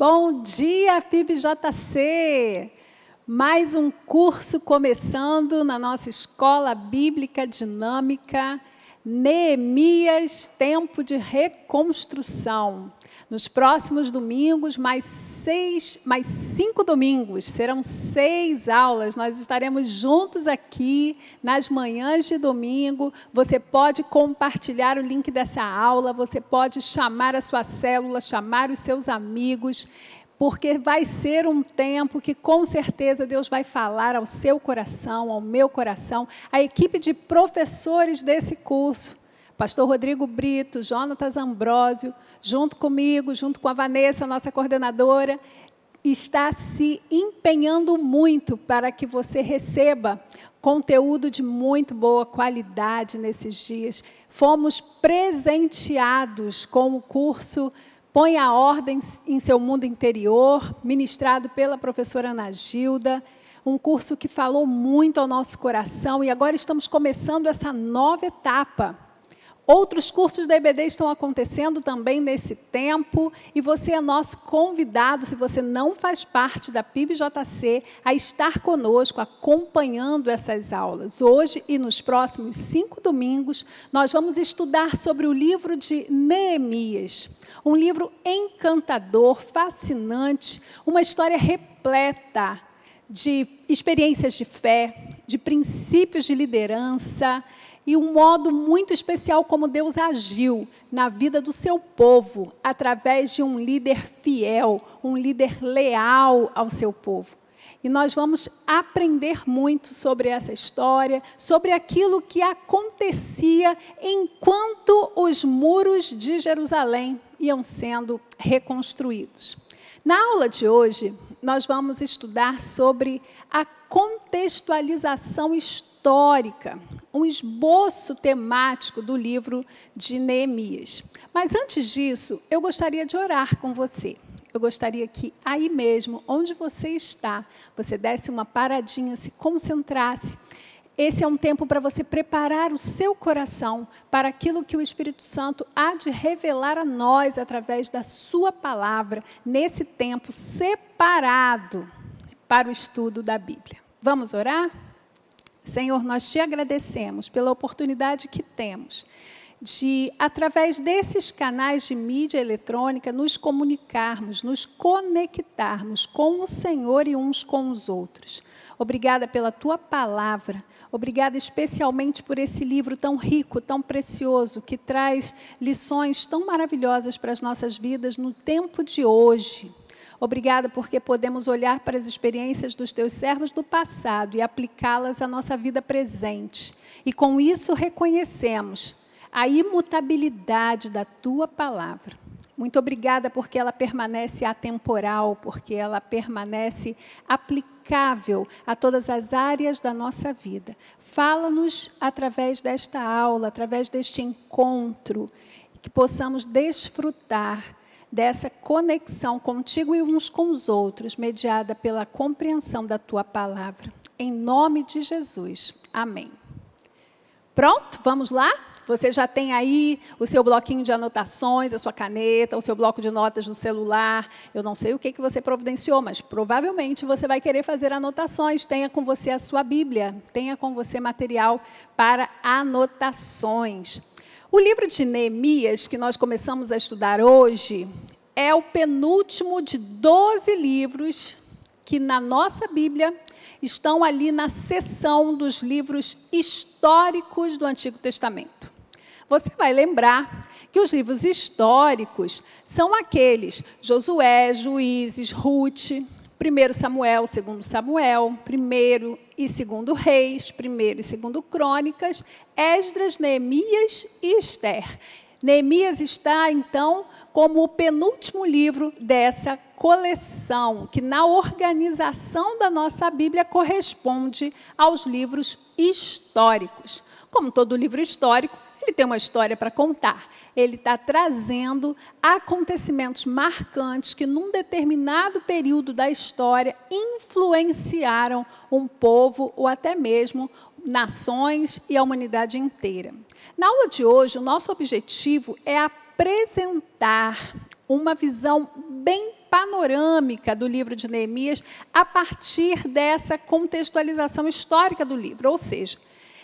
Bom dia, PIBJC! Mais um curso começando na nossa Escola Bíblica Dinâmica, Neemias, Tempo de Reconstrução. Nos próximos domingos, mais 5 domingos, serão 6 aulas. Nós estaremos juntos aqui nas manhãs de domingo. Você pode compartilhar o link dessa aula, você pode chamar a sua célula, chamar os seus amigos, porque vai ser um tempo que, com certeza, Deus vai falar ao seu coração, ao meu coração. A equipe de professores desse curso, Pastor Rodrigo Brito, Jonatas Ambrósio, junto comigo, junto com a Vanessa, nossa coordenadora, está se empenhando muito para que você receba conteúdo de muito boa qualidade nesses dias. Fomos presenteados com o curso Põe a Ordem em Seu Mundo Interior, ministrado pela professora Ana Gilda, um curso que falou muito ao nosso coração, e agora estamos começando essa nova etapa. Outros cursos da EBD estão acontecendo também nesse tempo, e você é nosso convidado, se você não faz parte da PIBJC, a estar conosco, acompanhando essas aulas. Hoje e nos próximos 5 domingos, nós vamos estudar sobre o livro de Neemias, um livro encantador, fascinante, uma história repleta de experiências de fé, de princípios de liderança, e um modo muito especial como Deus agiu na vida do seu povo, através de um líder fiel, um líder leal ao seu povo. E nós vamos aprender muito sobre essa história, sobre aquilo que acontecia enquanto os muros de Jerusalém iam sendo reconstruídos. Na aula de hoje, nós vamos estudar sobre a contextualização histórica, um esboço temático do livro de Neemias. Mas antes disso, eu gostaria de orar com você. Eu gostaria que aí mesmo, onde você está, você desse uma paradinha, se concentrasse. Esse é um tempo para você preparar o seu coração para aquilo que o Espírito Santo há de revelar a nós através da sua palavra, nesse tempo separado para o estudo da Bíblia. Vamos orar? Senhor, nós te agradecemos pela oportunidade que temos de, através desses canais de mídia eletrônica, nos comunicarmos, nos conectarmos com o Senhor e uns com os outros. Obrigada pela tua palavra, obrigada especialmente por esse livro tão rico, tão precioso, que traz lições tão maravilhosas para as nossas vidas no tempo de hoje. Obrigada porque podemos olhar para as experiências dos teus servos do passado e aplicá-las à nossa vida presente. E com isso reconhecemos a imutabilidade da tua palavra. Muito obrigada porque ela permanece atemporal, porque ela permanece aplicável a todas as áreas da nossa vida. Fala-nos através desta aula, através deste encontro, que possamos desfrutar dessa conexão contigo e uns com os outros, mediada pela compreensão da tua palavra. Em nome de Jesus. Amém. Pronto? Vamos lá? Você já tem aí o seu bloquinho de anotações, a sua caneta, o seu bloco de notas no celular. Eu não sei o que você providenciou, mas provavelmente você vai querer fazer anotações. Tenha com você a sua Bíblia, tenha com você material para anotações. O livro de Neemias, que nós começamos a estudar hoje, é o penúltimo de 12 livros que, na nossa Bíblia, estão ali na seção dos livros históricos do Antigo Testamento. Você vai lembrar que os livros históricos são aqueles Josué, Juízes, Ruth, 1 Samuel, 2 Samuel, 1 e 2 Reis, 1 e 2 Crônicas, Esdras, Neemias e Esther. Neemias está, então, como o penúltimo livro dessa coleção, que na organização da nossa Bíblia corresponde aos livros históricos. Como todo livro histórico, ele tem uma história para contar. Ele está trazendo acontecimentos marcantes que, num determinado período da história, influenciaram um povo ou até mesmo nações e a humanidade inteira. Na aula de hoje, o nosso objetivo é apresentar uma visão bem panorâmica do livro de Neemias a partir dessa contextualização histórica do livro. Ou seja,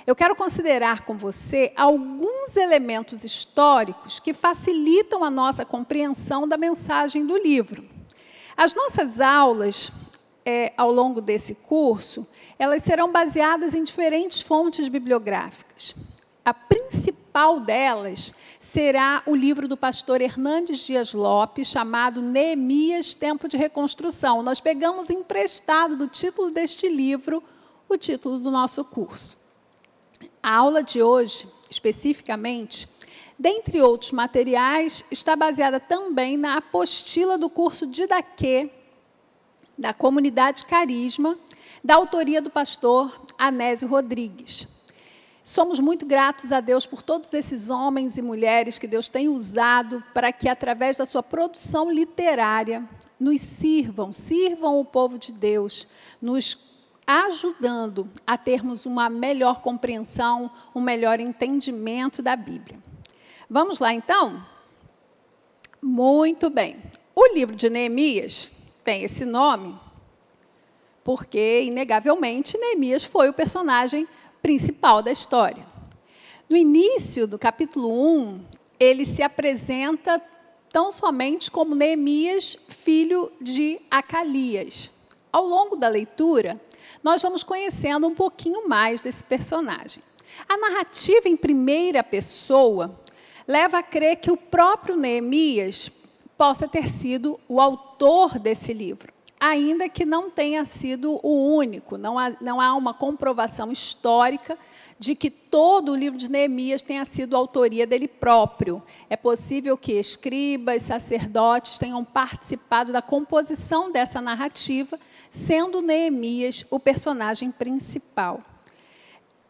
eu quero considerar com você alguns elementos históricos que facilitam a nossa compreensão da mensagem do livro. As nossas aulas, ao longo desse curso, elas serão baseadas em diferentes fontes bibliográficas. A principal delas será o livro do pastor Hernandes Dias Lopes, chamado Neemias, Tempo de Reconstrução. Nós pegamos emprestado do título deste livro o título do nosso curso. A aula de hoje, especificamente, dentre outros materiais, está baseada também na apostila do curso Didaquê, da Comunidade Carisma, da autoria do pastor Anésio Rodrigues. Somos muito gratos a Deus por todos esses homens e mulheres que Deus tem usado para que, através da sua produção literária, nos sirvam o povo de Deus, nos ajudando a termos uma melhor compreensão, um melhor entendimento da Bíblia. Vamos lá, então? Muito bem. O livro de Neemias tem esse nome porque, inegavelmente, Neemias foi o personagem principal da história. No início do capítulo 1, ele se apresenta tão somente como Neemias, filho de Acalias. Ao longo da leitura, nós vamos conhecendo um pouquinho mais desse personagem. A narrativa em primeira pessoa leva a crer que o próprio Neemias possa ter sido o autor desse livro, ainda que não tenha sido o único. Não há uma comprovação histórica de que todo o livro de Neemias tenha sido autoria dele próprio. É possível que escribas, sacerdotes tenham participado da composição dessa narrativa, sendo Neemias o personagem principal.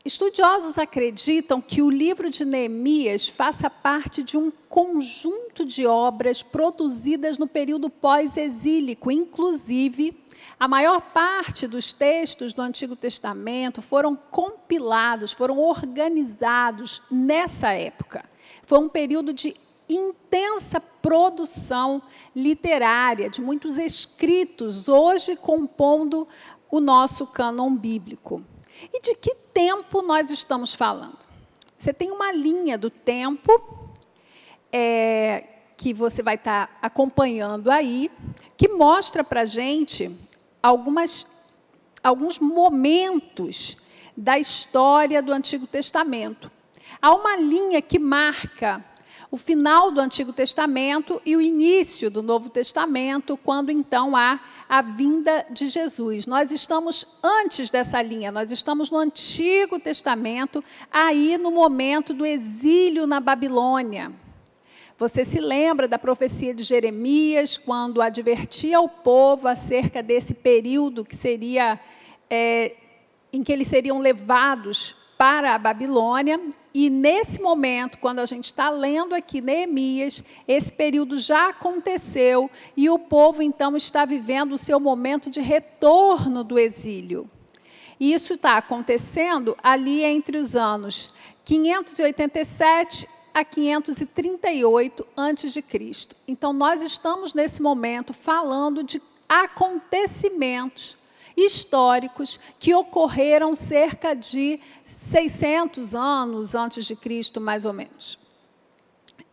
Estudiosos acreditam que o livro de Neemias faça parte de um conjunto de obras produzidas no período pós-exílico. Inclusive, a maior parte dos textos do Antigo Testamento foram compilados, foram organizados nessa época. Foi um período de intensa produção literária, de muitos escritos, hoje compondo o nosso cânon bíblico. E de que tempo nós estamos falando? Você tem uma linha do tempo que você vai estar acompanhando aí, que mostra para a gente alguns momentos da história do Antigo Testamento. Há uma linha que marca o final do Antigo Testamento e o início do Novo Testamento, quando então há a vinda de Jesus. Nós estamos antes dessa linha, nós estamos no Antigo Testamento, aí no momento do exílio na Babilônia. Você se lembra da profecia de Jeremias, quando advertia ao povo acerca desse período que seria, em que eles seriam levados para a Babilônia, e nesse momento, quando a gente está lendo aqui Neemias, esse período já aconteceu e o povo, então, está vivendo o seu momento de retorno do exílio. E isso está acontecendo ali entre os anos 587 a 538 a.C. Então, nós estamos, nesse momento, falando de acontecimentos históricos que ocorreram cerca de 600 anos antes de Cristo, mais ou menos.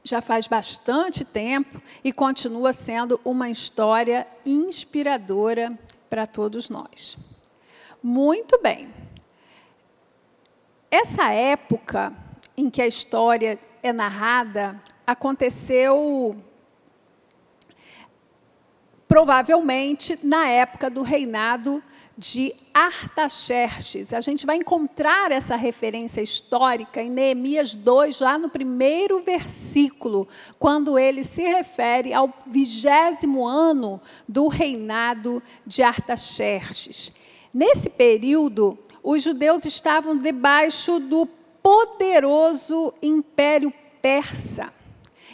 Já faz bastante tempo e continua sendo uma história inspiradora para todos nós. Muito bem. Essa época em que a história é narrada aconteceu provavelmente na época do reinado de Artaxerxes. A gente vai encontrar essa referência histórica em Neemias 2, lá no primeiro versículo, quando ele se refere ao 20º ano do reinado de Artaxerxes. Nesse período, os judeus estavam debaixo do poderoso Império Persa.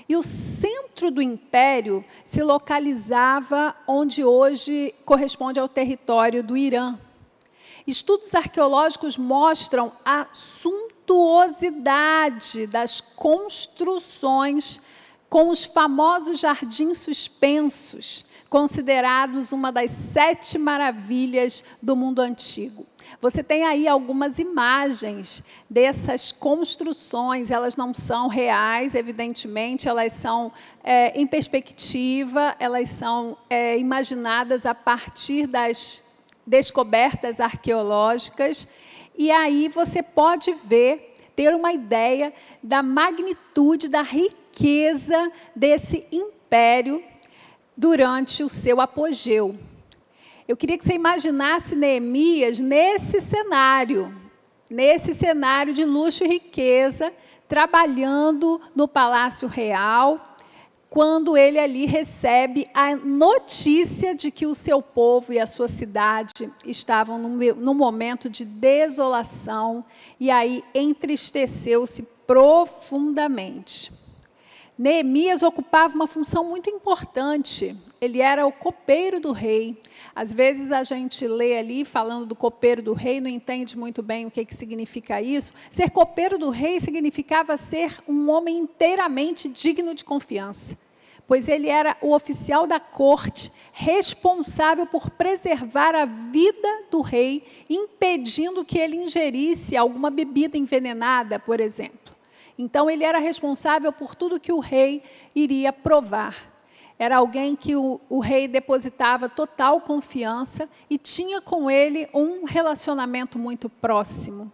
E o centro do império se localizava onde hoje corresponde ao território do Irã. Estudos arqueológicos mostram a suntuosidade das construções com os famosos jardins suspensos, considerados uma das 7 maravilhas do mundo antigo. Você tem aí algumas imagens dessas construções, elas não são reais, evidentemente, elas são em perspectiva, elas são imaginadas a partir das descobertas arqueológicas, e aí você pode ver, ter uma ideia da magnitude, da riqueza desse império durante o seu apogeu. Eu queria que você imaginasse Neemias nesse cenário de luxo e riqueza, trabalhando no Palácio Real, quando ele ali recebe a notícia de que o seu povo e a sua cidade estavam num momento de desolação, e aí entristeceu-se profundamente. Neemias ocupava uma função muito importante. Ele era o copeiro do rei. Às vezes a gente lê ali, falando do copeiro do rei, não entende muito bem o que significa isso. Ser copeiro do rei significava ser um homem inteiramente digno de confiança, pois ele era o oficial da corte, responsável por preservar a vida do rei, impedindo que ele ingerisse alguma bebida envenenada, por exemplo. Então, ele era responsável por tudo que o rei iria provar. Era alguém que o rei depositava total confiança e tinha com ele um relacionamento muito próximo.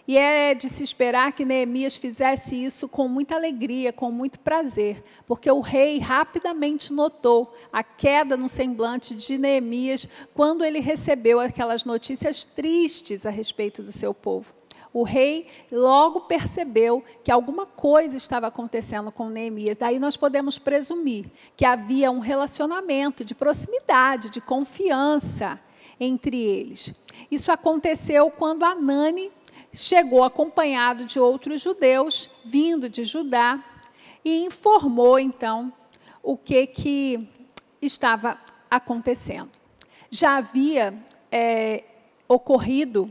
E é de se esperar que Neemias fizesse isso com muita alegria, com muito prazer, porque o rei rapidamente notou a queda no semblante de Neemias quando ele recebeu aquelas notícias tristes a respeito do seu povo. O rei logo percebeu que alguma coisa estava acontecendo com Neemias. Daí nós podemos presumir que havia um relacionamento de proximidade, de confiança entre eles. Isso aconteceu quando Hanani chegou acompanhado de outros judeus, vindo de Judá, e informou, então, o que estava acontecendo. Já havia ocorrido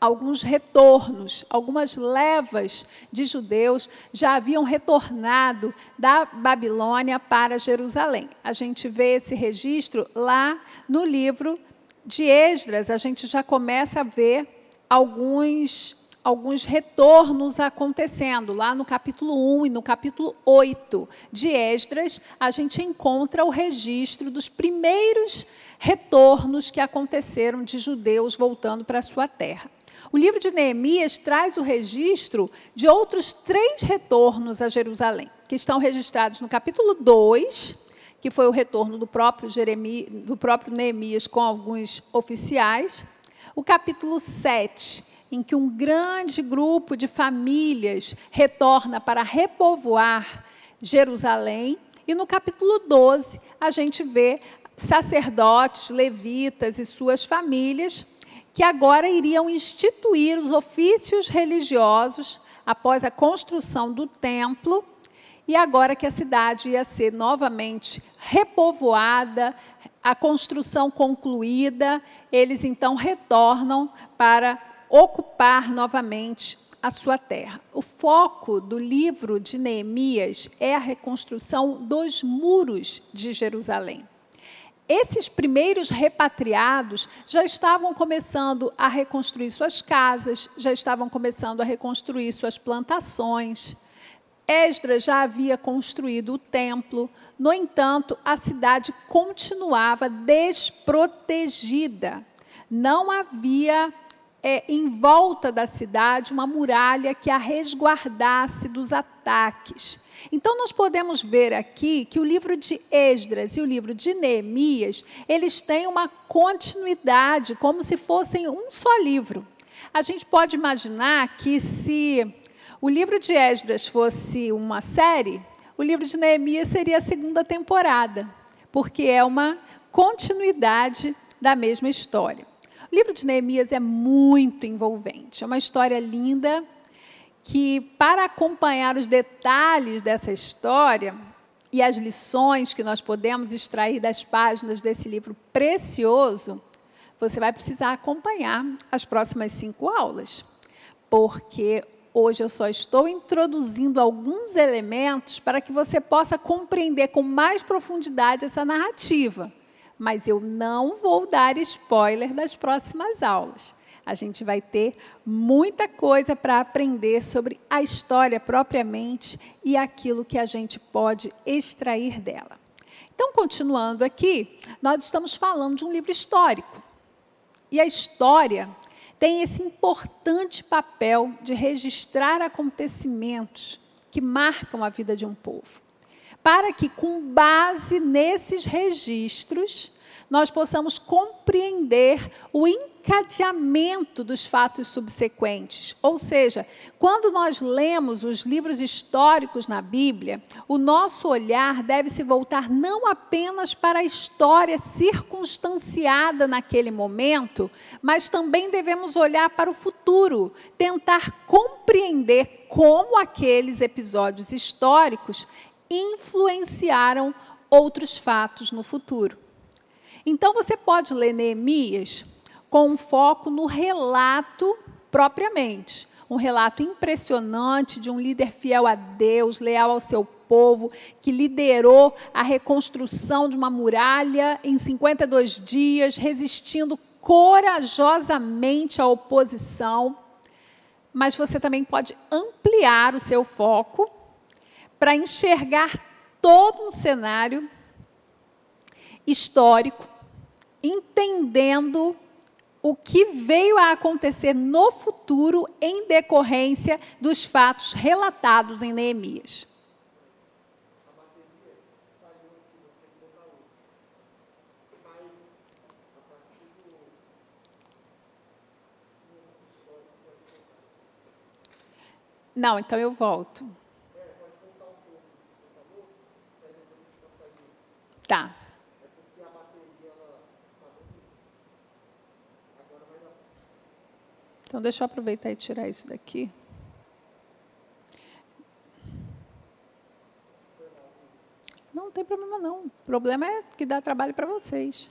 alguns retornos, algumas levas de judeus já haviam retornado da Babilônia para Jerusalém. A gente vê esse registro lá no livro de Esdras, a gente já começa a ver alguns retornos acontecendo. Lá no capítulo 1 e no capítulo 8 de Esdras, a gente encontra o registro dos primeiros retornos que aconteceram de judeus voltando para a sua terra. O livro de Neemias traz o registro de outros 3 retornos a Jerusalém, que estão registrados no capítulo 2, que foi o retorno do próprio Neemias com alguns oficiais. O capítulo 7, em que um grande grupo de famílias retorna para repovoar Jerusalém. E no capítulo 12, a gente vê sacerdotes, levitas e suas famílias que agora iriam instituir os ofícios religiosos após a construção do templo, e agora que a cidade ia ser novamente repovoada, a construção concluída, eles então retornam para ocupar novamente a sua terra. O foco do livro de Neemias é a reconstrução dos muros de Jerusalém. Esses primeiros repatriados já estavam começando a reconstruir suas casas, já estavam começando a reconstruir suas plantações. Esdras já havia construído o templo, no entanto, a cidade continuava desprotegida. Não havia em volta da cidade uma muralha que a resguardasse dos ataques. Então, nós podemos ver aqui que o livro de Esdras e o livro de Neemias, eles têm uma continuidade, como se fossem um só livro. A gente pode imaginar que se o livro de Esdras fosse uma série, o livro de Neemias seria a 2ª temporada, porque é uma continuidade da mesma história. O livro de Neemias é muito envolvente, é uma história linda, que para acompanhar os detalhes dessa história e as lições que nós podemos extrair das páginas desse livro precioso, você vai precisar acompanhar as próximas 5 aulas, porque Hoje eu só estou introduzindo alguns elementos para que você possa compreender com mais profundidade essa narrativa. Mas eu não vou dar spoiler das próximas aulas. A gente vai ter muita coisa para aprender sobre a história propriamente e aquilo que a gente pode extrair dela. Então, continuando aqui, nós estamos falando de um livro histórico. E a história tem esse importante papel de registrar acontecimentos que marcam a vida de um povo, para que, com base nesses registros, nós possamos compreender o encadeamento dos fatos subsequentes. Ou seja, quando nós lemos os livros históricos na Bíblia, o nosso olhar deve se voltar não apenas para a história circunstanciada naquele momento, mas também devemos olhar para o futuro, tentar compreender como aqueles episódios históricos influenciaram outros fatos no futuro. Então, você pode ler Neemias com um foco no relato propriamente. Um relato impressionante de um líder fiel a Deus, leal ao seu povo, que liderou a reconstrução de uma muralha em 52 dias, resistindo corajosamente à oposição. Mas você também pode ampliar o seu foco para enxergar todo um cenário histórico, entendendo o que veio a acontecer no futuro em decorrência dos fatos relatados em Neemias. Não, então eu volto. Tá. Então, deixa eu aproveitar e tirar isso daqui. Não tem problema, não. O problema é que dá trabalho para vocês.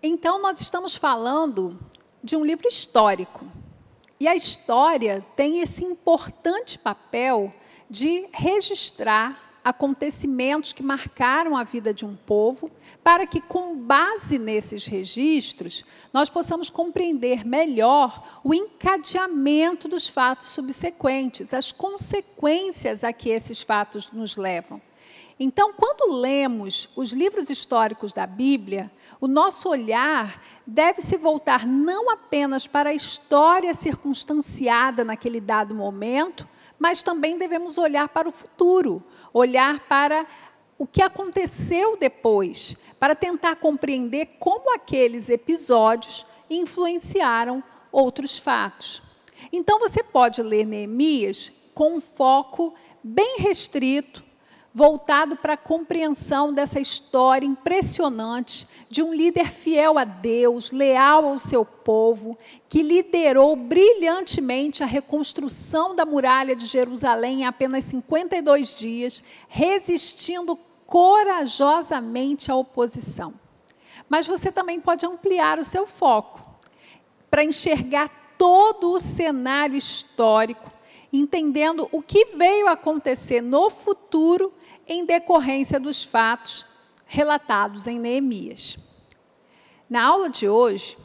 Então, nós estamos falando de um livro histórico. E a história tem esse importante papel de registrar acontecimentos que marcaram a vida de um povo, para que, com base nesses registros, nós possamos compreender melhor o encadeamento dos fatos subsequentes, as consequências a que esses fatos nos levam. Então, quando lemos os livros históricos da Bíblia, o nosso olhar deve se voltar não apenas para a história circunstanciada naquele dado momento, mas também devemos olhar para o futuro, olhar para o que aconteceu depois, para tentar compreender como aqueles episódios influenciaram outros fatos. Então, você pode ler Neemias com um foco bem restrito, voltado para a compreensão dessa história impressionante de um líder fiel a Deus, leal ao seu povo, que liderou brilhantemente a reconstrução da muralha de Jerusalém em apenas 52 dias, resistindo corajosamente à oposição. Mas você também pode ampliar o seu foco para enxergar todo o cenário histórico, entendendo o que veio a acontecer no futuro em decorrência dos fatos relatados em Neemias. Na aula de hoje,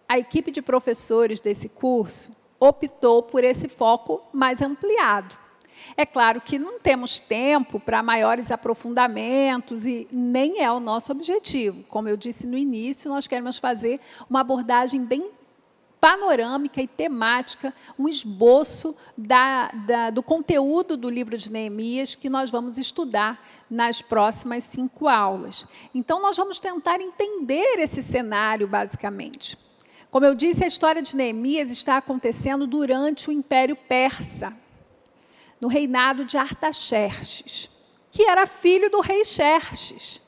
a equipe de professores desse curso optou por esse foco mais ampliado. É claro que não temos tempo para maiores aprofundamentos e nem é o nosso objetivo. Como eu disse no início, nós queremos fazer uma abordagem bem panorâmica e temática, um esboço do conteúdo do livro de Neemias que nós vamos estudar nas próximas 5 aulas. Então, nós vamos tentar entender esse cenário, basicamente. Como eu disse, a história de Neemias está acontecendo durante o Império Persa, no reinado de Artaxerxes, que era filho do rei Xerxes,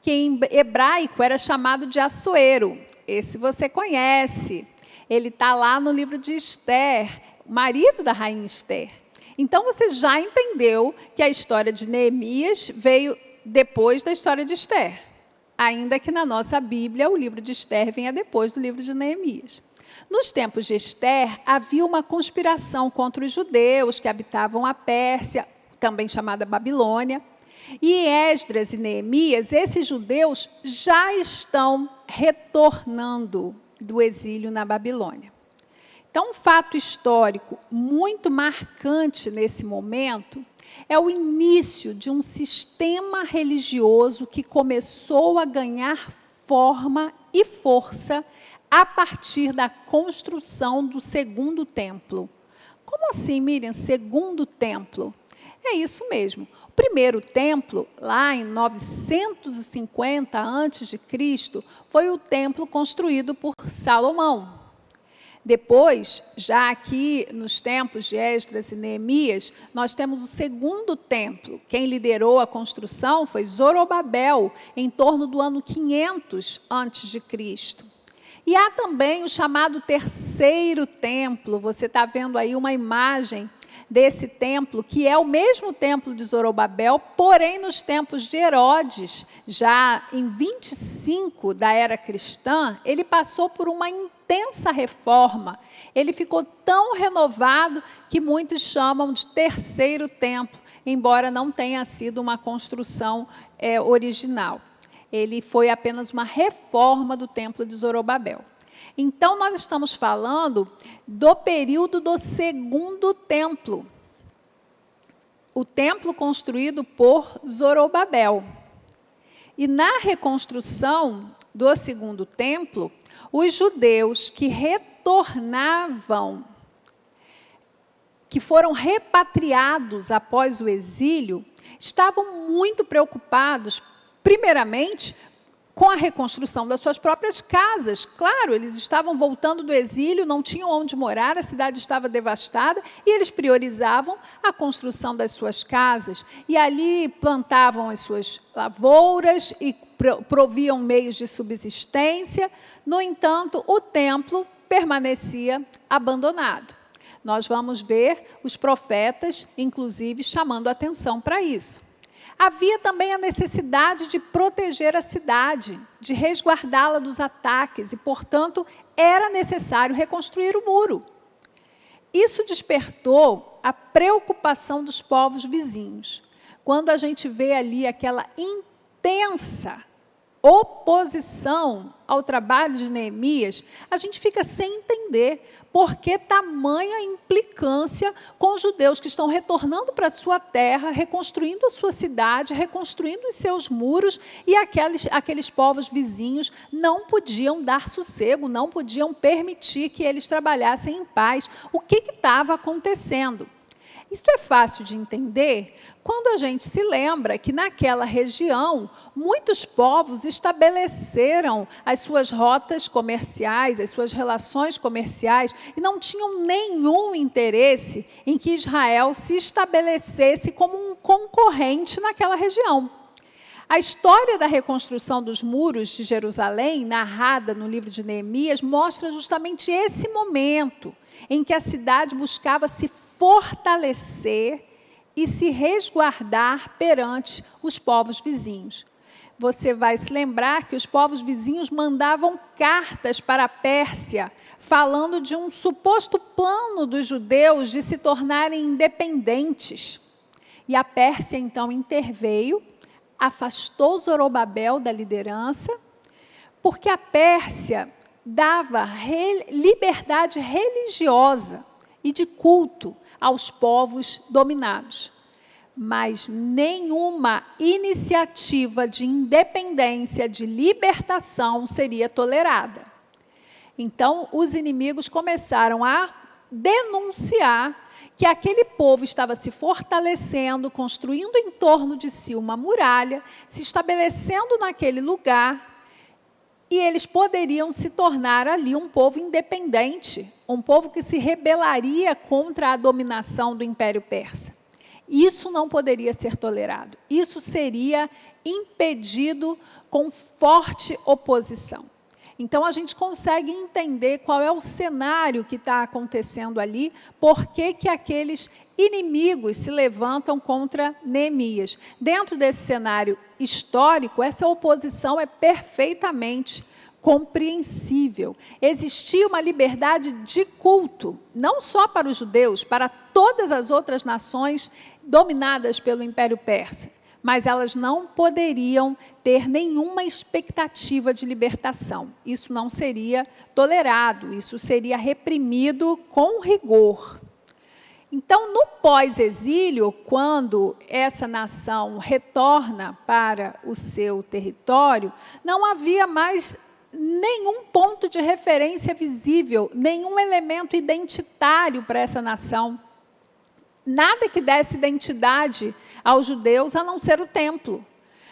que em hebraico era chamado de Assuero. Esse você conhece. Ele está lá no livro de Esther, o marido da rainha Esther. Então, você já entendeu que a história de Neemias veio depois da história de Esther, ainda que na nossa Bíblia o livro de Esther venha depois do livro de Neemias. Nos tempos de Esther, havia uma conspiração contra os judeus que habitavam a Pérsia, também chamada Babilônia. E em Esdras e Neemias, esses judeus já estão retornando do exílio na Babilônia. Então, um fato histórico muito marcante nesse momento é o início de um sistema religioso que começou a ganhar forma e força a partir da construção do segundo templo. Como assim, Miriam, segundo templo? É isso mesmo. O primeiro templo, lá em 950 a.C., foi o templo construído por Salomão. Depois, já aqui nos tempos de Esdras e Neemias, nós temos o segundo templo. Quem liderou a construção foi Zorobabel, em torno do ano 500 a.C. E há também o chamado terceiro templo. Você está vendo aí uma imagem desse templo, que é o mesmo templo de Zorobabel, porém nos tempos de Herodes, já em 25 da era cristã, ele passou por uma intensa reforma. Ele ficou tão renovado que muitos chamam de terceiro templo, embora não tenha sido uma construção original. Ele foi apenas uma reforma do templo de Zorobabel. Então, nós estamos falando do período do segundo templo. O templo construído por Zorobabel. E na reconstrução do segundo templo, os judeus que retornavam, que foram repatriados após o exílio, estavam muito preocupados, primeiramente, com a reconstrução das suas próprias casas. Claro, eles estavam voltando do exílio, não tinham onde morar, a cidade estava devastada, e eles priorizavam a construção das suas casas. E ali plantavam as suas lavouras e proviam meios de subsistência. No entanto, o templo permanecia abandonado. Nós vamos ver os profetas, inclusive, chamando atenção para isso. Havia também a necessidade de proteger a cidade, de resguardá-la dos ataques, e, portanto, era necessário reconstruir o muro. Isso despertou a preocupação dos povos vizinhos. Quando a gente vê ali aquela intensa oposição ao trabalho de Neemias, a gente fica sem entender por que tamanha implicância com os judeus que estão retornando para a sua terra, reconstruindo a sua cidade, reconstruindo os seus muros, e aqueles povos vizinhos não podiam dar sossego, não podiam permitir que eles trabalhassem em paz. O que estava acontecendo? Isso é fácil de entender quando a gente se lembra que naquela região muitos povos estabeleceram as suas rotas comerciais, as suas relações comerciais, e não tinham nenhum interesse em que Israel se estabelecesse como um concorrente naquela região. A história da reconstrução dos muros de Jerusalém, narrada no livro de Neemias, mostra justamente esse momento em que a cidade buscava se fortalecer e se resguardar perante os povos vizinhos. Você vai se lembrar que os povos vizinhos mandavam cartas para a Pérsia, falando de um suposto plano dos judeus de se tornarem independentes. E a Pérsia, então, interveio, afastou Zorobabel da liderança, porque a Pérsia dava liberdade religiosa e de culto aos povos dominados. Mas nenhuma iniciativa de independência, de libertação seria tolerada. Então, os inimigos começaram a denunciar que aquele povo estava se fortalecendo, construindo em torno de si uma muralha, se estabelecendo naquele lugar, e eles poderiam se tornar ali um povo independente, um povo que se rebelaria contra a dominação do Império Persa. Isso não poderia ser tolerado. Isso seria impedido com forte oposição. Então, a gente consegue entender qual é o cenário que está acontecendo ali, por que aqueles inimigos se levantam contra Neemias. Dentro desse cenário histórico, essa oposição é perfeitamente compreensível. Existia uma liberdade de culto, não só para os judeus, para todas as outras nações dominadas pelo Império Persa. Mas elas não poderiam ter nenhuma expectativa de libertação. Isso não seria tolerado, isso seria reprimido com rigor. Então, no pós-exílio, quando essa nação retorna para o seu território, não havia mais nenhum ponto de referência visível, nenhum elemento identitário para essa nação. Nada que desse identidade aos judeus, a não ser o templo.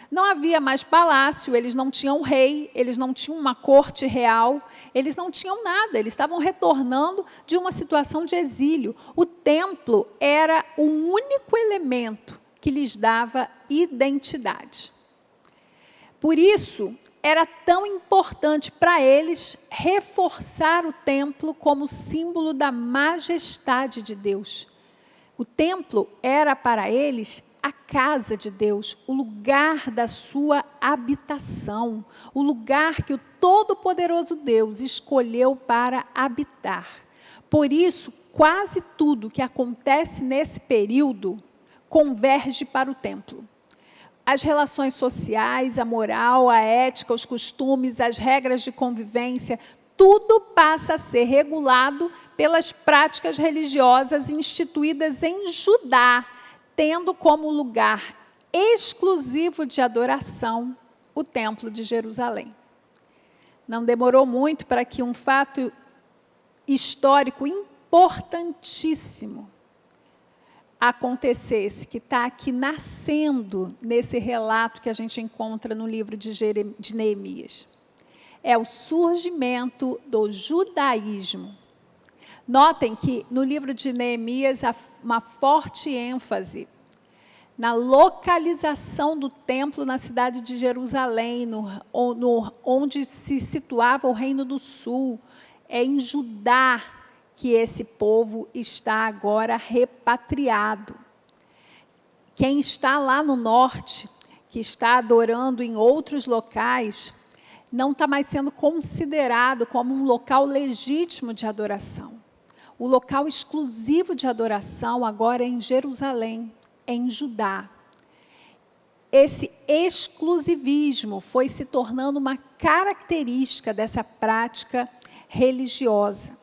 Não havia mais palácio, eles não tinham rei, eles não tinham uma corte real, eles não tinham nada, eles estavam retornando de uma situação de exílio. O templo era o único elemento que lhes dava identidade. Por isso, era tão importante para eles reforçar o templo como símbolo da majestade de Deus. O templo era para eles a casa de Deus, o lugar da sua habitação, o lugar que o Todo-Poderoso Deus escolheu para habitar. Por isso, quase tudo que acontece nesse período converge para o templo. As relações sociais, a moral, a ética, os costumes, as regras de convivência, tudo passa a ser regulado pelas práticas religiosas instituídas em Judá, tendo como lugar exclusivo de adoração o Templo de Jerusalém. Não demorou muito para que um fato histórico importantíssimo acontecesse, que está aqui nascendo nesse relato que a gente encontra no livro de Neemias. É o surgimento do judaísmo. Notem que no livro de Neemias há uma forte ênfase na localização do templo na cidade de Jerusalém, onde se situava o Reino do Sul. É em Judá que esse povo está agora repatriado. Quem está lá no norte, que está adorando em outros locais, não está mais sendo considerado como um local legítimo de adoração. O local exclusivo de adoração agora é em Jerusalém, em Judá. Esse exclusivismo foi se tornando uma característica dessa prática religiosa.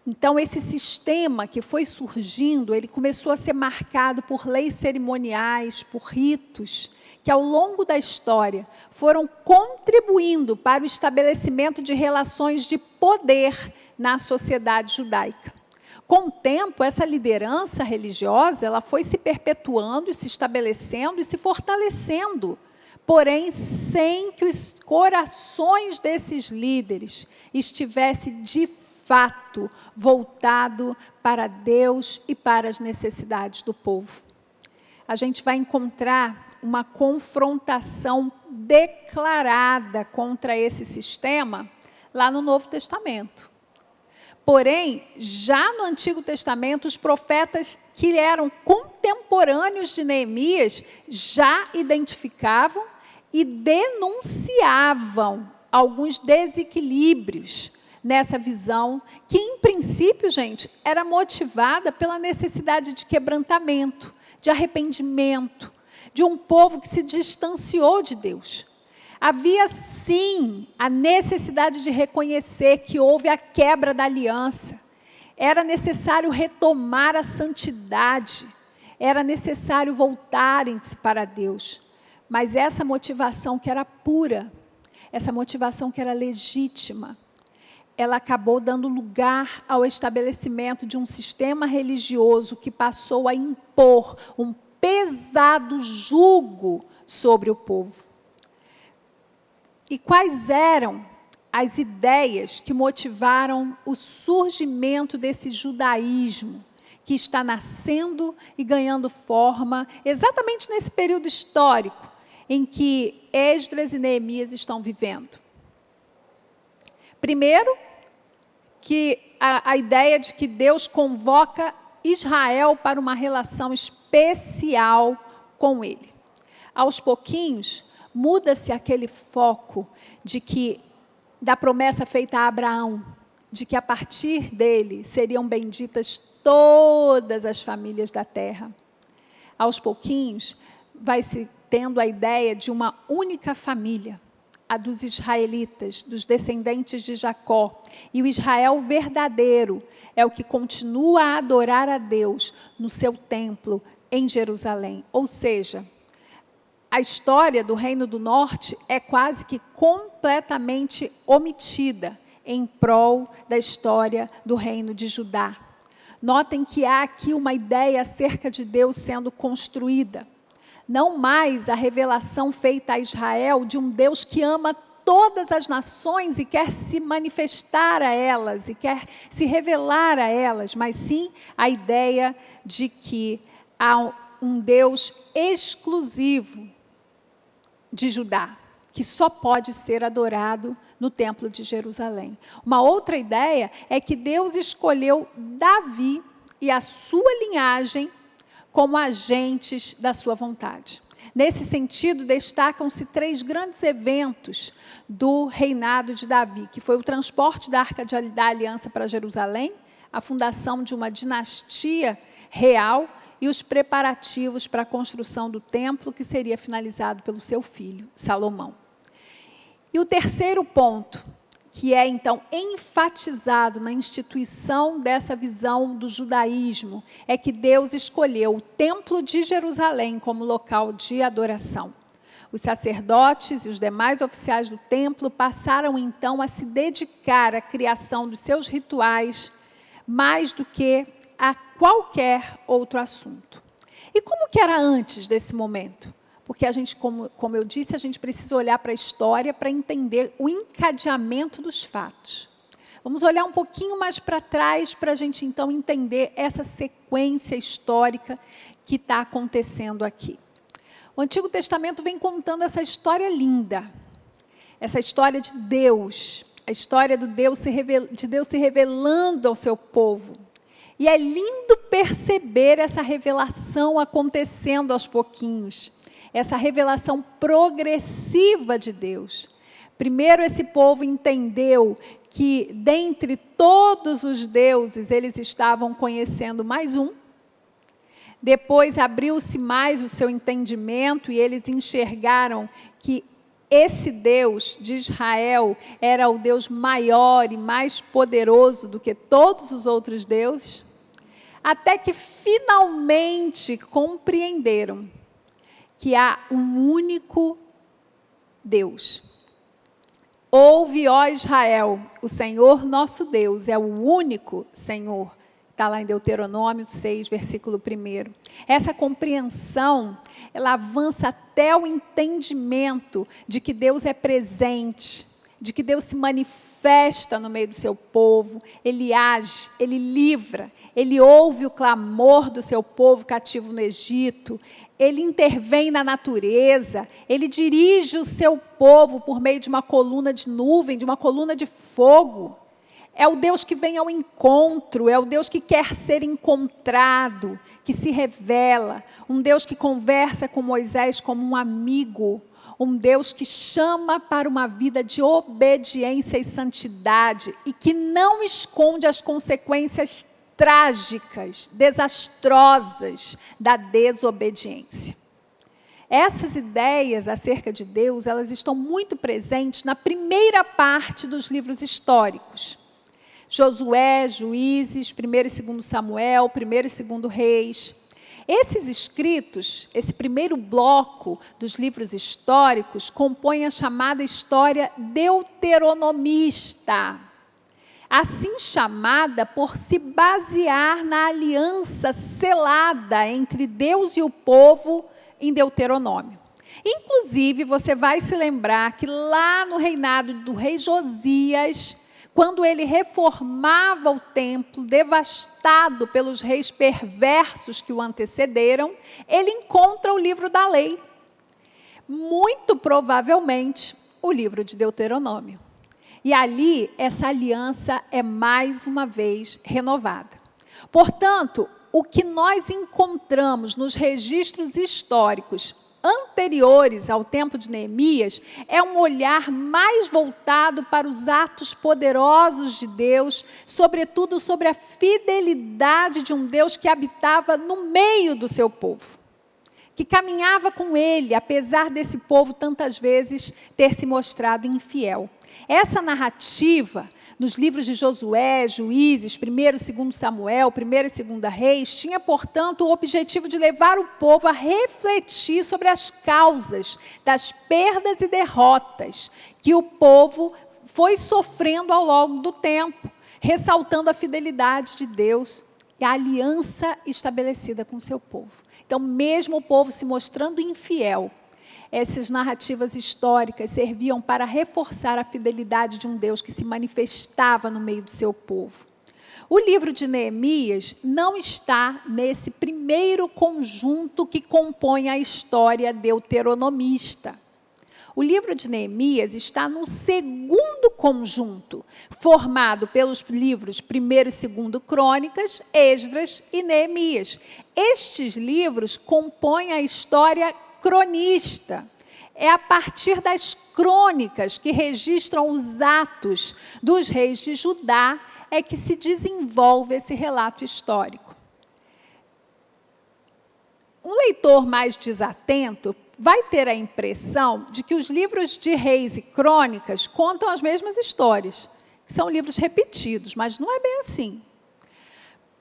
Então, esse sistema que foi surgindo, ele começou a ser marcado por leis cerimoniais, por ritos, que ao longo da história foram contribuindo para o estabelecimento de relações de poder na sociedade judaica. Com o tempo, essa liderança religiosa ela foi se perpetuando, e se estabelecendo e se fortalecendo, porém, sem que os corações desses líderes estivessem de fato voltado para Deus e para as necessidades do povo. A gente vai encontrar uma confrontação declarada contra esse sistema lá no Novo Testamento. Porém, já no Antigo Testamento, os profetas que eram contemporâneos de Neemias já identificavam e denunciavam alguns desequilíbrios nessa visão, que, em princípio, gente, era motivada pela necessidade de quebrantamento, de arrependimento, de um povo que se distanciou de Deus. Havia, sim, a necessidade de reconhecer que houve a quebra da aliança. Era necessário retomar a santidade. Era necessário voltarem-se para Deus. Mas essa motivação que era pura, essa motivação que era legítima, ela acabou dando lugar ao estabelecimento de um sistema religioso que passou a impor um pesado jugo sobre o povo. E quais eram as ideias que motivaram o surgimento desse judaísmo, que está nascendo e ganhando forma exatamente nesse período histórico em que Esdras e Neemias estão vivendo? Primeiro, que a ideia de que Deus convoca Israel para uma relação especial com ele. Aos pouquinhos, muda-se aquele foco da promessa feita a Abraão, de que a partir dele seriam benditas todas as famílias da terra. Aos pouquinhos, vai-se tendo a ideia de uma única família, a dos israelitas, dos descendentes de Jacó. E o Israel verdadeiro é o que continua a adorar a Deus no seu templo em Jerusalém. Ou seja, a história do Reino do Norte é quase que completamente omitida em prol da história do Reino de Judá. Notem que há aqui uma ideia acerca de Deus sendo construída. Não mais a revelação feita a Israel de um Deus que ama todas as nações e quer se manifestar a elas, e quer se revelar a elas, mas sim a ideia de que há um Deus exclusivo de Judá, que só pode ser adorado no Templo de Jerusalém. Uma outra ideia é que Deus escolheu Davi e a sua linhagem como agentes da sua vontade. Nesse sentido, destacam-se 3 grandes eventos do reinado de Davi, que foi o transporte da Arca da Aliança para Jerusalém, a fundação de uma dinastia real e os preparativos para a construção do templo, que seria finalizado pelo seu filho, Salomão. E o terceiro ponto, que é então enfatizado na instituição dessa visão do judaísmo, é que Deus escolheu o Templo de Jerusalém como local de adoração. Os sacerdotes e os demais oficiais do templo passaram então a se dedicar à criação dos seus rituais, mais do que a qualquer outro assunto. E como que era antes desse momento? Porque a gente, como eu disse, a gente precisa olhar para a história para entender o encadeamento dos fatos. Vamos olhar um pouquinho mais para trás para a gente, então, entender essa sequência histórica que está acontecendo aqui. O Antigo Testamento vem contando essa história linda, essa história de Deus, a história de Deus se revelando ao seu povo. E é lindo perceber essa revelação acontecendo aos pouquinhos, essa revelação progressiva de Deus. Primeiro, esse povo entendeu que, dentre todos os deuses, eles estavam conhecendo mais um. Depois, abriu-se mais o seu entendimento e eles enxergaram que esse Deus de Israel era o Deus maior e mais poderoso do que todos os outros deuses, até que finalmente compreenderam que há um único Deus. Ouve, ó Israel, o Senhor nosso Deus é o único Senhor. Está lá em Deuteronômio 6, versículo 1. Essa compreensão, ela avança até o entendimento de que Deus é presente, de que Deus se manifesta no meio do seu povo, Ele age, Ele livra, Ele ouve o clamor do seu povo cativo no Egito, Ele intervém na natureza, Ele dirige o seu povo por meio de uma coluna de nuvem, de uma coluna de fogo. É o Deus que vem ao encontro, é o Deus que quer ser encontrado, que se revela, um Deus que conversa com Moisés como um amigo, um Deus que chama para uma vida de obediência e santidade e que não esconde as consequências trágicas, desastrosas da desobediência. Essas ideias acerca de Deus, elas estão muito presentes na primeira parte dos livros históricos. Josué, Juízes, 1º e 2º Samuel, 1º e 2º Reis. Esses escritos, esse primeiro bloco dos livros históricos, compõe a chamada história deuteronomista, assim chamada por se basear na aliança selada entre Deus e o povo em Deuteronômio. Inclusive, você vai se lembrar que lá no reinado do rei Josias, quando ele reformava o templo, devastado pelos reis perversos que o antecederam, ele encontra o livro da lei. Muito provavelmente, o livro de Deuteronômio. E ali, essa aliança é mais uma vez renovada. Portanto, o que nós encontramos nos registros históricos anteriores ao tempo de Neemias é um olhar mais voltado para os atos poderosos de Deus, sobretudo sobre a fidelidade de um Deus que habitava no meio do seu povo, que caminhava com ele, apesar desse povo tantas vezes ter se mostrado infiel. Essa narrativa, nos livros de Josué, Juízes, 1º e 2º Samuel, 1º e 2º Reis, tinha, portanto, o objetivo de levar o povo a refletir sobre as causas das perdas e derrotas que o povo foi sofrendo ao longo do tempo, ressaltando a fidelidade de Deus e a aliança estabelecida com o seu povo. Então, mesmo o povo se mostrando infiel, essas narrativas históricas serviam para reforçar a fidelidade de um Deus que se manifestava no meio do seu povo. O livro de Neemias não está nesse primeiro conjunto que compõe a história deuteronomista. O livro de Neemias está no segundo conjunto, formado pelos livros 1º e 2º Crônicas, Esdras e Neemias. Estes livros compõem a história cronista. É a partir das crônicas que registram os atos dos reis de Judá é que se desenvolve esse relato histórico. Um leitor mais desatento vai ter a impressão de que os livros de Reis e Crônicas contam as mesmas histórias, que são livros repetidos, mas não é bem assim.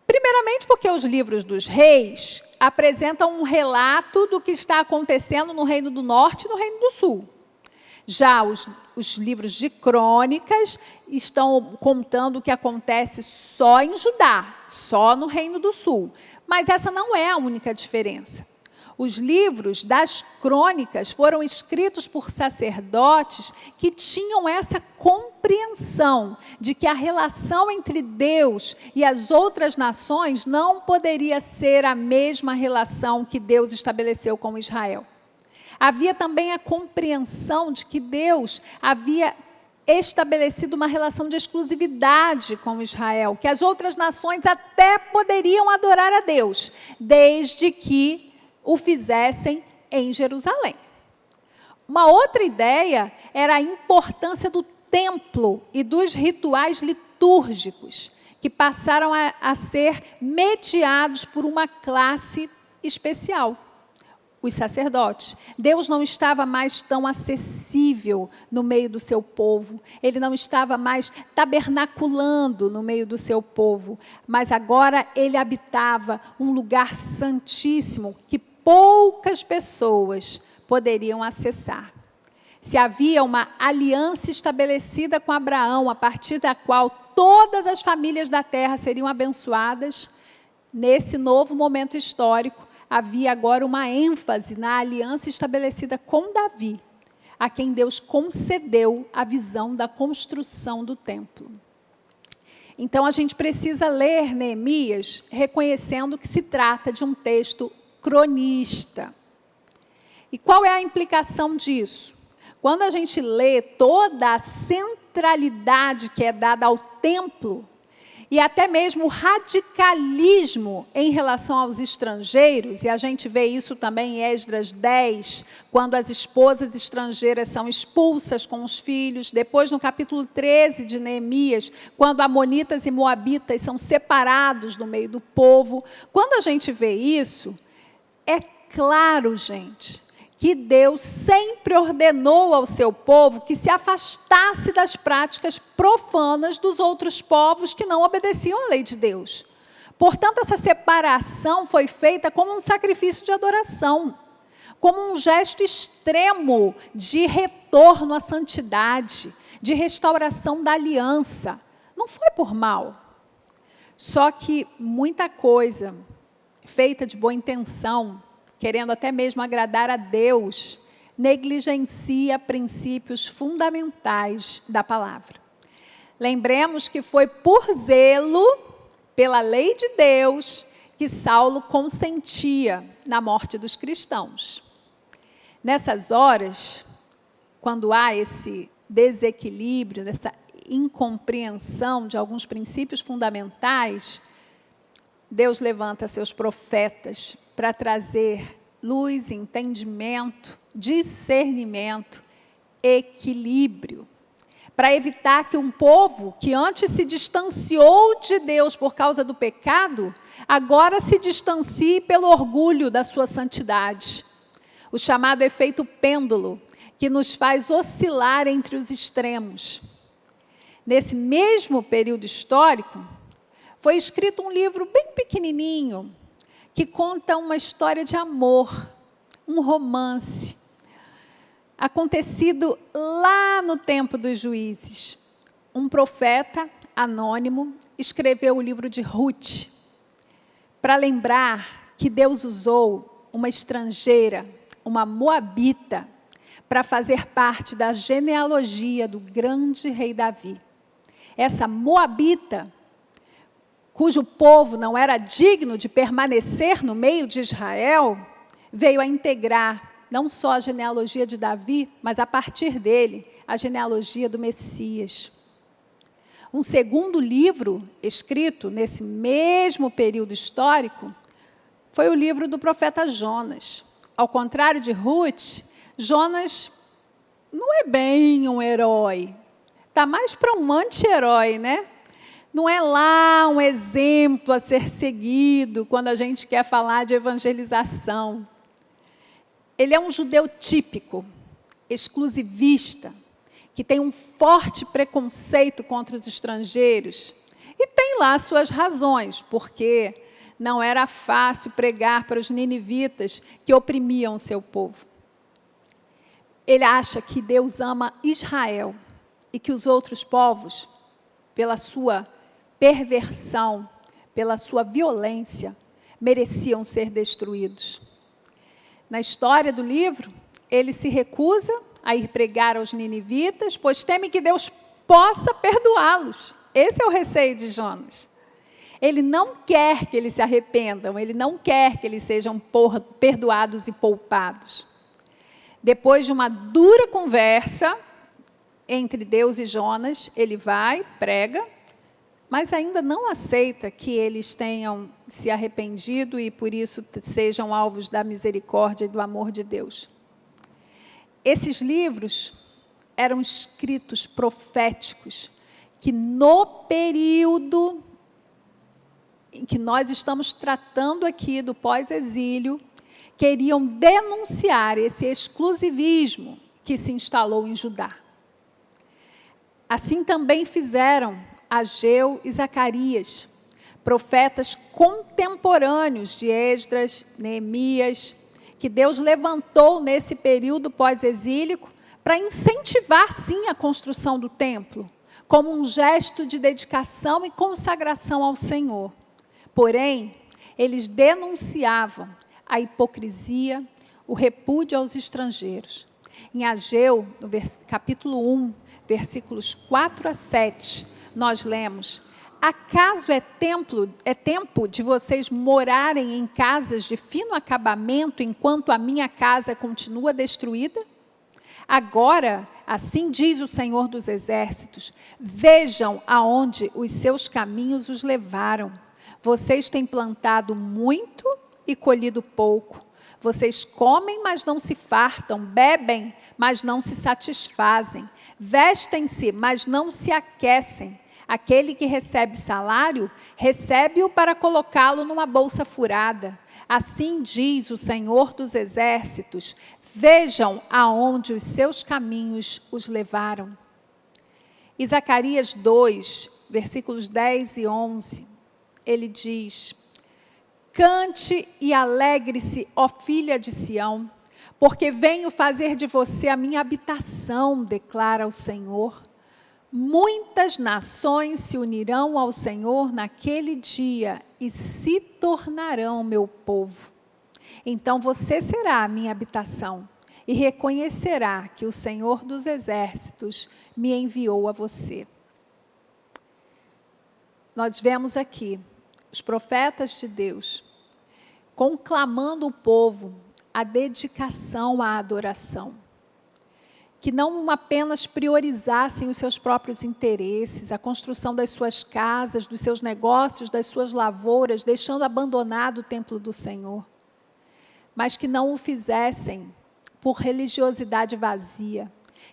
Primeiramente porque os livros dos reis apresentam um relato do que está acontecendo no Reino do Norte e no Reino do Sul. Já os livros de crônicas estão contando o que acontece só em Judá, só no Reino do Sul. Mas essa não é a única diferença. Os livros das crônicas foram escritos por sacerdotes que tinham essa compreensão de que a relação entre Deus e as outras nações não poderia ser a mesma relação que Deus estabeleceu com Israel. Havia também a compreensão de que Deus havia estabelecido uma relação de exclusividade com Israel, que as outras nações até poderiam adorar a Deus, desde que o fizessem em Jerusalém. Uma outra ideia era a importância do templo e dos rituais litúrgicos, que passaram a ser mediados por uma classe especial, os sacerdotes. Deus não estava mais tão acessível no meio do seu povo, ele não estava mais tabernaculando no meio do seu povo, mas agora ele habitava um lugar santíssimo que poucas pessoas poderiam acessar. Se havia uma aliança estabelecida com Abraão, a partir da qual todas as famílias da terra seriam abençoadas, nesse novo momento histórico, havia agora uma ênfase na aliança estabelecida com Davi, a quem Deus concedeu a visão da construção do templo. Então, a gente precisa ler Neemias reconhecendo que se trata de um texto cronista. E qual é a implicação disso? Quando a gente lê toda a centralidade que é dada ao templo, e até mesmo o radicalismo em relação aos estrangeiros, e a gente vê isso também em Esdras 10, quando as esposas estrangeiras são expulsas com os filhos, depois no capítulo 13 de Neemias, quando amonitas e moabitas são separados do meio do povo. Quando a gente vê isso, é claro, gente, que Deus sempre ordenou ao seu povo que se afastasse das práticas profanas dos outros povos que não obedeciam à lei de Deus. Portanto, essa separação foi feita como um sacrifício de adoração, como um gesto extremo de retorno à santidade, de restauração da aliança. Não foi por mal. Só que muita coisa feita de boa intenção, querendo até mesmo agradar a Deus, negligencia princípios fundamentais da palavra. Lembremos que foi por zelo pela lei de Deus que Saulo consentia na morte dos cristãos. Nessas horas, quando há esse desequilíbrio, essa incompreensão de alguns princípios fundamentais, Deus levanta seus profetas para trazer luz, entendimento, discernimento, equilíbrio, para evitar que um povo que antes se distanciou de Deus por causa do pecado, agora se distancie pelo orgulho da sua santidade. O chamado efeito pêndulo, que nos faz oscilar entre os extremos. Nesse mesmo período histórico, foi escrito um livro bem pequenininho, que conta uma história de amor, um romance, acontecido lá no tempo dos juízes. Um profeta anônimo escreveu o livro de Ruth, para lembrar que Deus usou uma estrangeira, uma moabita, para fazer parte da genealogia do grande rei Davi. Essa moabita, cujo povo não era digno de permanecer no meio de Israel, veio a integrar não só a genealogia de Davi, mas a partir dele, a genealogia do Messias. Um segundo livro escrito nesse mesmo período histórico foi o livro do profeta Jonas. Ao contrário de Ruth, Jonas não é bem um herói. Está mais para um anti-herói, né? Não é lá um exemplo a ser seguido quando a gente quer falar de evangelização. Ele é um judeu típico, exclusivista, que tem um forte preconceito contra os estrangeiros. E tem lá suas razões, porque não era fácil pregar para os ninivitas que oprimiam o seu povo. Ele acha que Deus ama Israel e que os outros povos, pela sua perversão, pela sua violência, mereciam ser destruídos. Na história do livro, ele se recusa a ir pregar aos ninivitas, pois teme que Deus possa perdoá-los. Esse é o receio de Jonas. Ele não quer que eles se arrependam, ele não quer que eles sejam perdoados e poupados. Depois de uma dura conversa entre Deus e Jonas, ele vai, prega, mas ainda não aceita que eles tenham se arrependido e, por isso, sejam alvos da misericórdia e do amor de Deus. Esses livros eram escritos proféticos que, no período em que nós estamos tratando aqui do pós-exílio, queriam denunciar esse exclusivismo que se instalou em Judá. Assim também fizeram Ageu e Zacarias, profetas contemporâneos de Esdras, Neemias, que Deus levantou nesse período pós-exílico para incentivar, sim, a construção do templo, como um gesto de dedicação e consagração ao Senhor. Porém, eles denunciavam a hipocrisia, o repúdio aos estrangeiros. Em Ageu, no capítulo 1, versículos 4 a 7, nós lemos: acaso é tempo de vocês morarem em casas de fino acabamento, enquanto a minha casa continua destruída? Agora, assim diz o Senhor dos Exércitos, vejam aonde os seus caminhos os levaram. Vocês têm plantado muito e colhido pouco. Vocês comem, mas não se fartam, bebem, mas não se satisfazem, vestem-se, mas não se aquecem. Aquele que recebe salário, recebe-o para colocá-lo numa bolsa furada. Assim diz o Senhor dos Exércitos, vejam aonde os seus caminhos os levaram. Em Zacarias 2, versículos 10 e 11, ele diz: cante e alegre-se, ó filha de Sião, porque venho fazer de você a minha habitação, declara o Senhor. Muitas nações se unirão ao Senhor naquele dia e se tornarão meu povo. Então você será a minha habitação, e reconhecerá que o Senhor dos Exércitos me enviou a você. Nós vemos aqui os profetas de Deus conclamando o povo a dedicação à adoração, que não apenas priorizassem os seus próprios interesses, a construção das suas casas, dos seus negócios, das suas lavouras, deixando abandonado o templo do Senhor, mas que não o fizessem por religiosidade vazia,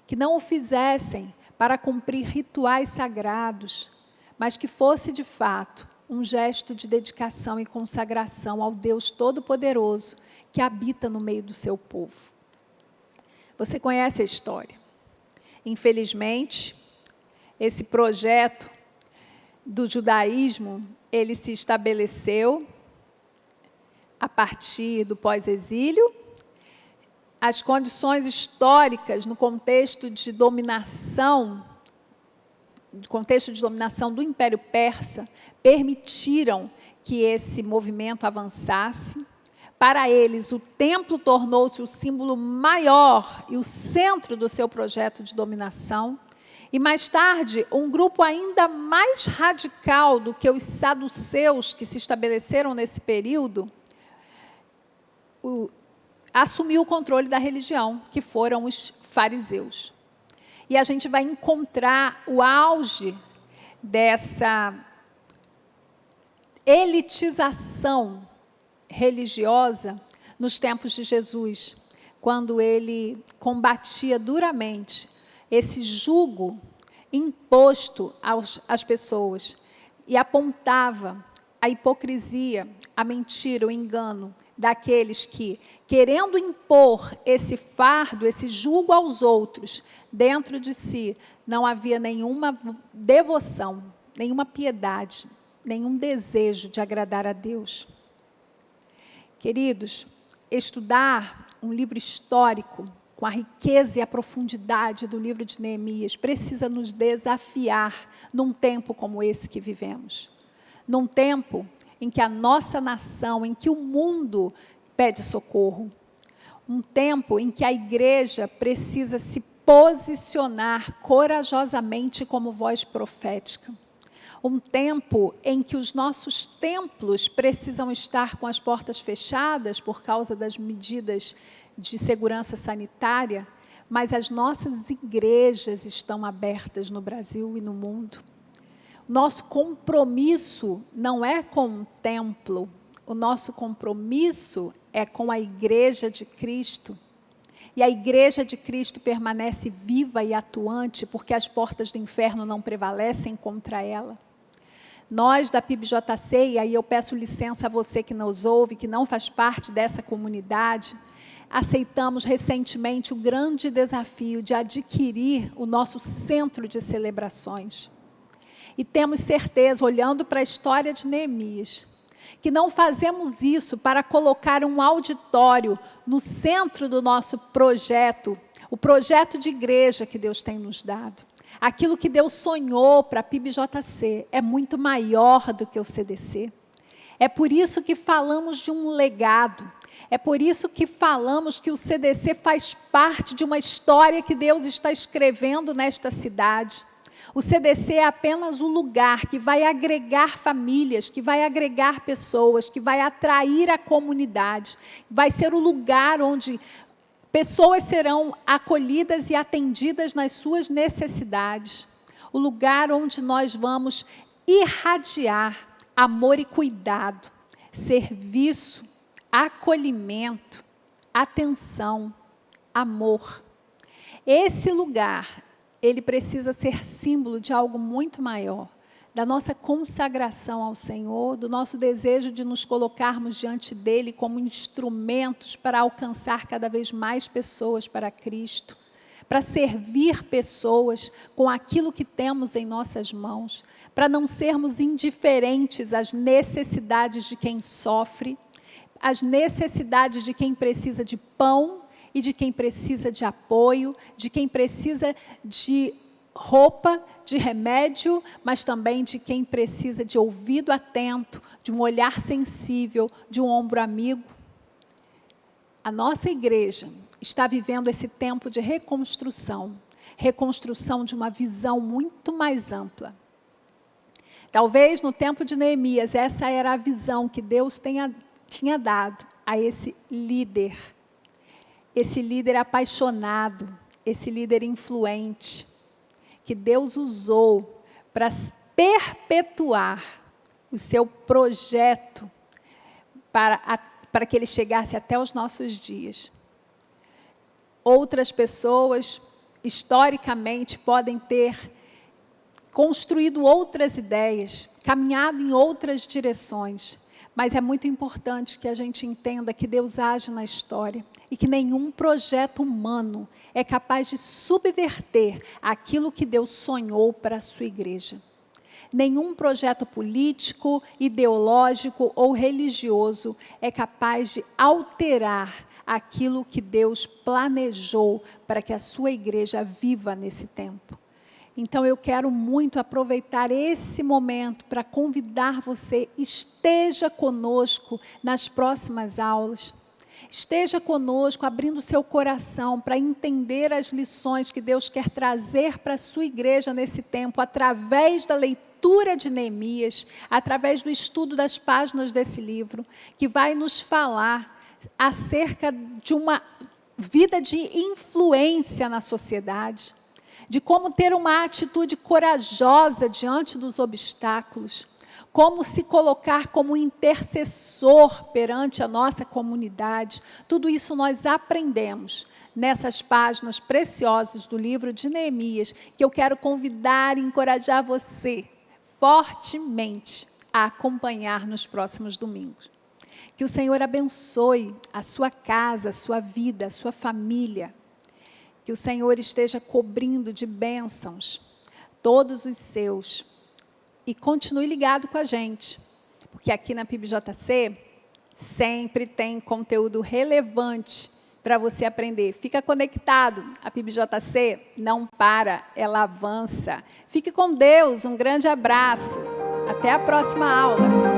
que não o fizessem para cumprir rituais sagrados, mas que fosse de fato um gesto de dedicação e consagração ao Deus Todo-Poderoso que habita no meio do seu povo. Você conhece a história. Infelizmente, esse projeto do judaísmo, ele se estabeleceu a partir do pós-exílio. As condições históricas no contexto de dominação do Império Persa, permitiram que esse movimento avançasse. Para eles, o templo tornou-se o símbolo maior e o centro do seu projeto de dominação. E mais tarde, um grupo ainda mais radical do que os saduceus que se estabeleceram nesse período, assumiu o controle da religião, que foram os fariseus. E a gente vai encontrar o auge dessa elitização religiosa nos tempos de Jesus, quando ele combatia duramente esse jugo imposto às pessoas e apontava a hipocrisia, a mentira, o engano daqueles que, querendo impor esse fardo, esse jugo aos outros, dentro de si não havia nenhuma devoção, nenhuma piedade, nenhum desejo de agradar a Deus. Queridos, estudar um livro histórico com a riqueza e a profundidade do livro de Neemias precisa nos desafiar num tempo como esse que vivemos. Num tempo em que a nossa nação, em que o mundo pede socorro. Um tempo em que a igreja precisa se posicionar corajosamente como voz profética. Um tempo em que os nossos templos precisam estar com as portas fechadas por causa das medidas de segurança sanitária, mas as nossas igrejas estão abertas no Brasil e no mundo. Nosso compromisso não é com um templo, o nosso compromisso é com a igreja de Cristo. E a igreja de Cristo permanece viva e atuante porque as portas do inferno não prevalecem contra ela. Nós da PIBJC, e aí eu peço licença a você que nos ouve, que não faz parte dessa comunidade, aceitamos recentemente o grande desafio de adquirir o nosso centro de celebrações. E temos certeza, olhando para a história de Neemias, que não fazemos isso para colocar um auditório no centro do nosso projeto, o projeto de igreja que Deus tem nos dado. Aquilo que Deus sonhou para a PIBJC é muito maior do que o CDC. É por isso que falamos de um legado. É por isso que falamos que o CDC faz parte de uma história que Deus está escrevendo nesta cidade. O CDC é apenas um lugar que vai agregar famílias, que vai agregar pessoas, que vai atrair a comunidade. Vai ser o lugar onde pessoas serão acolhidas e atendidas nas suas necessidades. O lugar onde nós vamos irradiar amor e cuidado, serviço, acolhimento, atenção, amor. Esse lugar, ele precisa ser símbolo de algo muito maior, da nossa consagração ao Senhor, do nosso desejo de nos colocarmos diante dEle como instrumentos para alcançar cada vez mais pessoas para Cristo, para servir pessoas com aquilo que temos em nossas mãos, para não sermos indiferentes às necessidades de quem sofre, às necessidades de quem precisa de pão e de quem precisa de apoio, de quem precisa de roupa, de remédio, mas também de quem precisa de ouvido atento, de um olhar sensível, de um ombro amigo. A nossa igreja está vivendo esse tempo de reconstrução de uma visão muito mais ampla. Talvez no tempo de Neemias, essa era a visão que Deus tinha dado a esse líder apaixonado, esse líder influente, que Deus usou para perpetuar o seu projeto para que ele chegasse até os nossos dias. Outras pessoas, historicamente, podem ter construído outras ideias, caminhado em outras direções, mas é muito importante que a gente entenda que Deus age na história e que nenhum projeto humano é capaz de subverter aquilo que Deus sonhou para a sua igreja. Nenhum projeto político, ideológico ou religioso é capaz de alterar aquilo que Deus planejou para que a sua igreja viva nesse tempo. Então, eu quero muito aproveitar esse momento para convidar você, esteja conosco nas próximas aulas. Esteja conosco, abrindo seu coração para entender as lições que Deus quer trazer para a sua igreja nesse tempo, através da leitura de Neemias, através do estudo das páginas desse livro, que vai nos falar acerca de uma vida de influência na sociedade, de como ter uma atitude corajosa diante dos obstáculos, como se colocar como intercessor perante a nossa comunidade. Tudo isso nós aprendemos nessas páginas preciosas do livro de Neemias, que eu quero convidar e encorajar você fortemente a acompanhar nos próximos domingos. Que o Senhor abençoe a sua casa, a sua vida, a sua família. Que o Senhor esteja cobrindo de bênçãos todos os seus. E continue ligado com a gente, porque aqui na PIBJC sempre tem conteúdo relevante para você aprender. Fica conectado, a PIBJC não para, ela avança. Fique com Deus, um grande abraço. Até a próxima aula.